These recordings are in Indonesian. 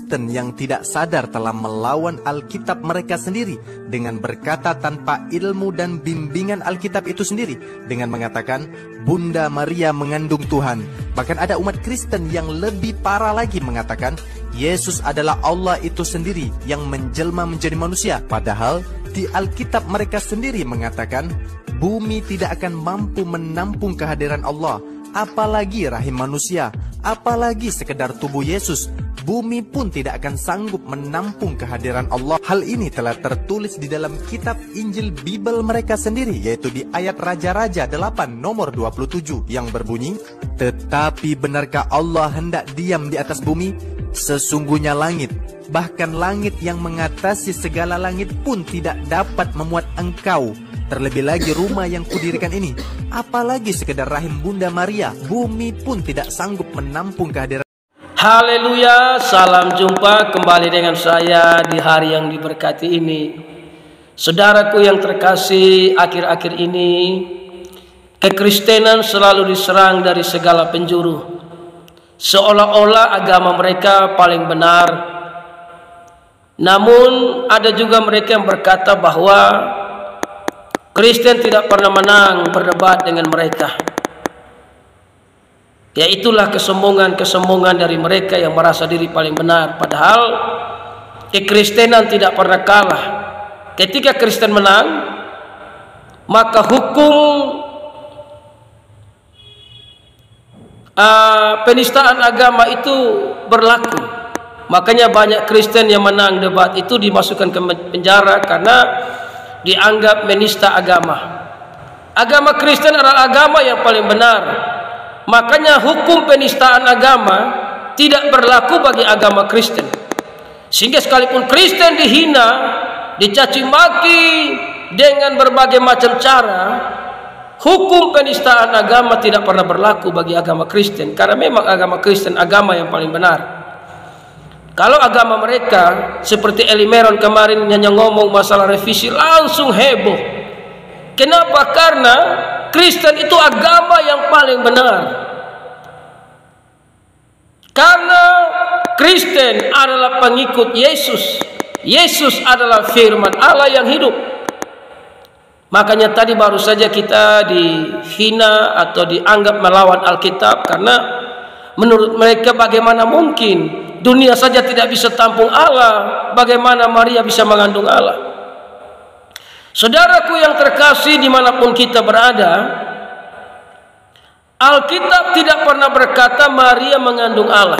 Kristen yang tidak sadar telah melawan Alkitab mereka sendiri dengan berkata tanpa ilmu dan bimbingan Alkitab itu sendiri, dengan mengatakan Bunda Maria mengandung Tuhan. Bahkan ada umat Kristen yang lebih parah lagi mengatakan Yesus adalah Allah itu sendiri yang menjelma menjadi manusia. Padahal di Alkitab mereka sendiri mengatakan bumi tidak akan mampu menampung kehadiran Allah, apalagi rahim manusia, apalagi sekedar tubuh Yesus. Bumi pun tidak akan sanggup menampung kehadiran Allah. Hal ini telah tertulis di dalam kitab Injil Bible mereka sendiri, yaitu di ayat Raja-Raja 8 nomor 27 yang berbunyi, "Tetapi benarkah Allah hendak diam di atas bumi? Sesungguhnya langit, bahkan langit yang mengatasi segala langit pun tidak dapat memuat engkau. Terlebih lagi rumah yang kudirikan ini, apalagi sekedar rahim Bunda Maria, bumi pun tidak sanggup menampung kehadiran." Haleluya, salam jumpa kembali dengan saya di hari yang diberkati ini. Saudaraku yang terkasih, akhir-akhir ini kekristenan selalu diserang dari segala penjuru, seolah-olah agama mereka paling benar. Namun ada juga mereka yang berkata bahwa Kristen tidak pernah menang berdebat dengan mereka. Ya, itulah kesombongan dari mereka yang merasa diri paling benar. Padahal kekristenan tidak pernah kalah. Ketika Kristen menang, maka hukum penistaan agama itu berlaku. Makanya banyak Kristen yang menang debat itu dimasukkan ke penjara karena dianggap menista agama. Agama Kristen adalah agama yang paling benar. Makanya hukum penistaan agama tidak berlaku bagi agama Kristen. Sehingga sekalipun Kristen dihina, dicaci maki dengan berbagai macam cara, hukum penistaan agama tidak pernah berlaku bagi agama Kristen. Karena memang agama Kristen agama yang paling benar. Kalau agama mereka seperti Eli Meron kemarin hanya ngomong masalah revisi, langsung heboh. Kenapa? Karena Kristen itu agama yang paling benar. Karena Kristen adalah pengikut Yesus. Yesus adalah firman Allah yang hidup. Makanya tadi baru saja kita dihina atau dianggap melawan Alkitab karena menurut mereka bagaimana mungkin dunia saja tidak bisa tampung Allah, bagaimana Maria bisa mengandung Allah. Saudaraku yang terkasih dimanapun kita berada, Alkitab tidak pernah berkata Maria mengandung Allah.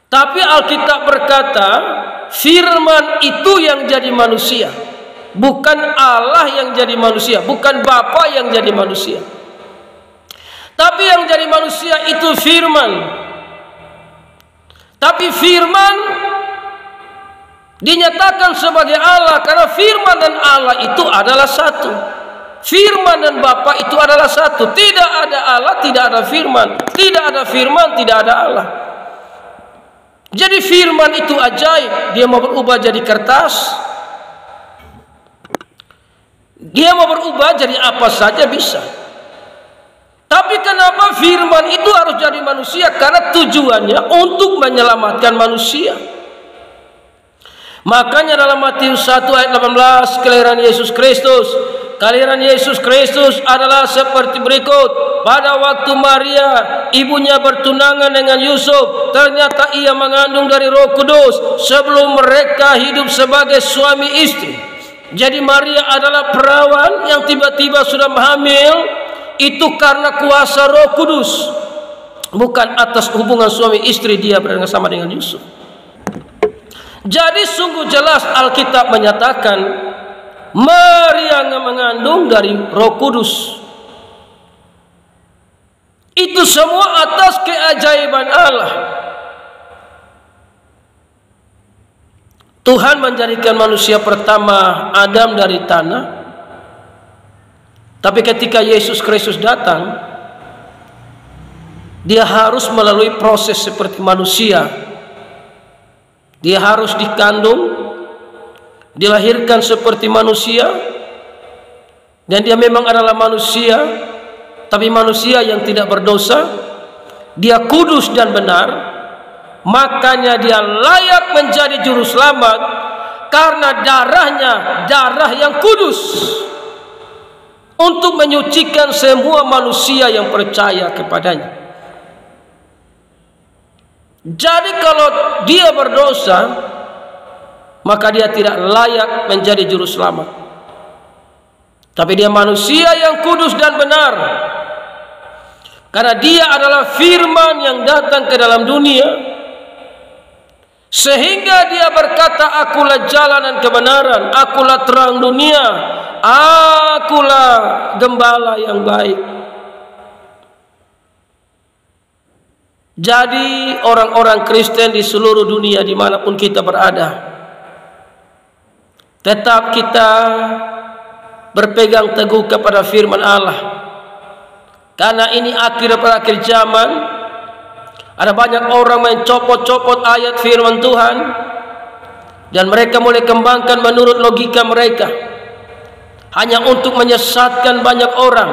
Tapi Alkitab berkata firman itu yang jadi manusia, bukan Allah yang jadi manusia, bukan Bapa yang jadi manusia. Tapi yang jadi manusia itu firman. Tapi firman dinyatakan sebagai Allah karena firman dan Allah itu adalah satu. Firman dan Bapa itu adalah satu. Tidak ada Allah, tidak ada firman. Tidak ada firman, tidak ada Allah. Jadi firman itu ajaib. Dia mau berubah jadi kertas, dia mau berubah jadi apa saja bisa. Tapi kenapa firman itu harus jadi manusia? Karena tujuannya untuk menyelamatkan manusia. Makanya dalam Matius 1 ayat 18, kelahiran Yesus Kristus. Kelahiran Yesus Kristus adalah seperti berikut. Pada waktu Maria ibunya bertunangan dengan Yusuf, ternyata ia mengandung dari Roh Kudus sebelum mereka hidup sebagai suami istri. Jadi Maria adalah perawan yang tiba-tiba sudah hamil, itu karena kuasa Roh Kudus, bukan atas hubungan suami istri dia bersama dengan Yusuf. Jadi sungguh jelas Alkitab menyatakan Maria mengandung dari Roh Kudus. Itu semua atas keajaiban Allah. Tuhan menjadikan manusia pertama Adam dari tanah. Tapi ketika Yesus Kristus datang, dia harus melalui proses seperti manusia. Dia harus dikandung, dilahirkan seperti manusia, dan dia memang adalah manusia, tapi manusia yang tidak berdosa. Dia kudus dan benar, makanya dia layak menjadi juru selamat karena darahnya darah yang kudus untuk menyucikan semua manusia yang percaya kepadanya. Jadi kalau dia berdosa, maka dia tidak layak menjadi juru selamat. Tapi dia manusia yang kudus dan benar, karena dia adalah firman yang datang ke dalam dunia, sehingga dia berkata, akulah jalan dan kebenaran, akulah terang dunia, akulah gembala yang baik. Jadi orang-orang Kristen di seluruh dunia dimanapun kita berada, tetap kita berpegang teguh kepada firman Allah, karena ini akhir zaman. Ada banyak orang mencopot-copot ayat firman Tuhan, dan mereka mulai kembangkan menurut logika mereka, hanya untuk menyesatkan banyak orang.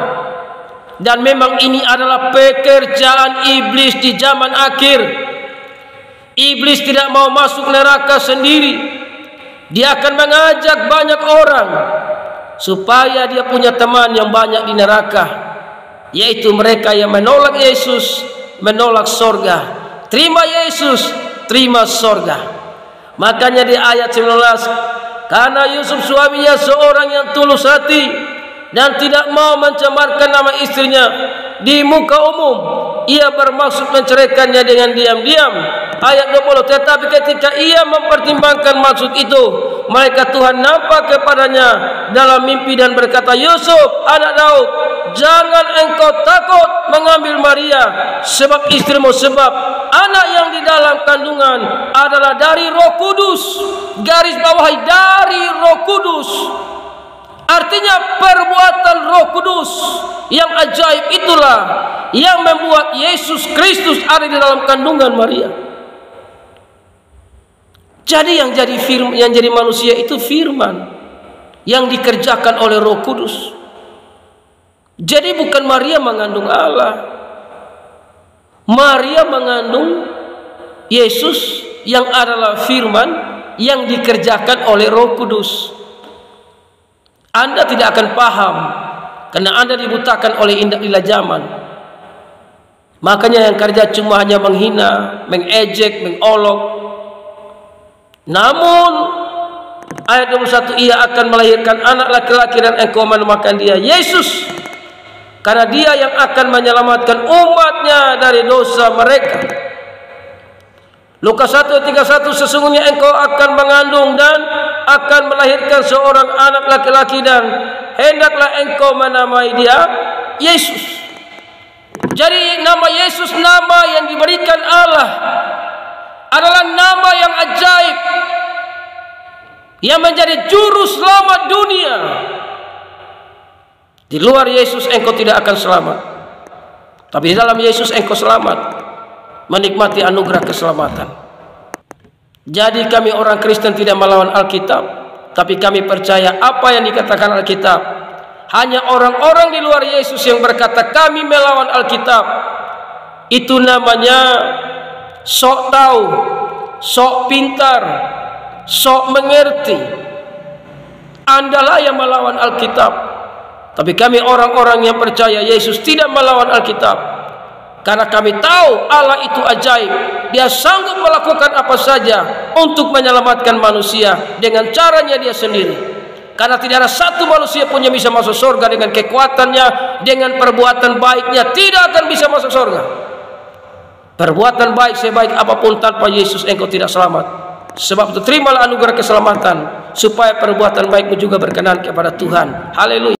Dan memang ini adalah pekerjaan iblis di zaman akhir. Iblis tidak mau masuk neraka sendiri. Dia akan mengajak banyak orang supaya dia punya teman yang banyak di neraka, yaitu mereka yang menolak Yesus, menolak sorga. Terima Yesus, terima sorga. Makanya di ayat 19, karena Yusuf suaminya seorang yang tulus hati dan tidak mau mencemarkan nama istrinya di muka umum, ia bermaksud menceraikannya dengan diam-diam. Ayat 20, tetapi ketika ia mempertimbangkan maksud itu, malaikat Tuhan nampak kepadanya dalam mimpi dan berkata, Yusuf, anak Daud, jangan engkau takut mengambil Maria, sebab istrimu, sebab anak yang di dalam kandungan adalah dari Roh Kudus. Garis bawahi, dari Roh Kudus. Artinya perbuatan Roh Kudus yang ajaib itulah yang membuat Yesus Kristus ada di dalam kandungan Maria. Jadi yang jadi manusia itu firman yang dikerjakan oleh Roh Kudus. Jadi bukan Maria mengandung Allah. Maria mengandung Yesus yang adalah firman yang dikerjakan oleh Roh Kudus. Anda tidak akan paham karena Anda dibutakan oleh indah zaman. Makanya yang kerja cuma hanya menghina, mengejek, mengolok. Namun ayat 21, ia akan melahirkan anak laki-laki dan engkau menamakan dia Yesus, karena dia yang akan menyelamatkan umatnya dari dosa mereka. Lukas 1:31, sesungguhnya engkau akan mengandung dan akan melahirkan seorang anak laki-laki dan hendaklah engkau menamai dia Yesus. Jadi nama Yesus, nama yang diberikan Allah, adalah nama yang ajaib, yang menjadi juru selamat dunia. Di luar Yesus engkau tidak akan selamat, tapi di dalam Yesus engkau selamat, menikmati anugerah keselamatan. Jadi kami orang Kristen tidak melawan Alkitab, tapi kami percaya apa yang dikatakan Alkitab. Hanya orang-orang di luar Yesus yang berkata kami melawan Alkitab, itu namanya sok tahu, sok pintar, sok mengerti. Andalah yang melawan Alkitab. Tapi kami orang-orang yang percaya Yesus tidak melawan Alkitab, karena kami tahu Allah itu ajaib. Dia sanggup melakukan apa saja untuk menyelamatkan manusia dengan caranya dia sendiri. Karena tidak ada satu manusia pun yang bisa masuk surga dengan kekuatannya, dengan perbuatan baiknya, tidak akan bisa masuk surga. Perbuatan baik sebaik apapun, tanpa Yesus engkau tidak selamat. Sebab itu terimalah anugerah keselamatan, supaya perbuatan baikmu juga berkenan kepada Tuhan. Haleluya.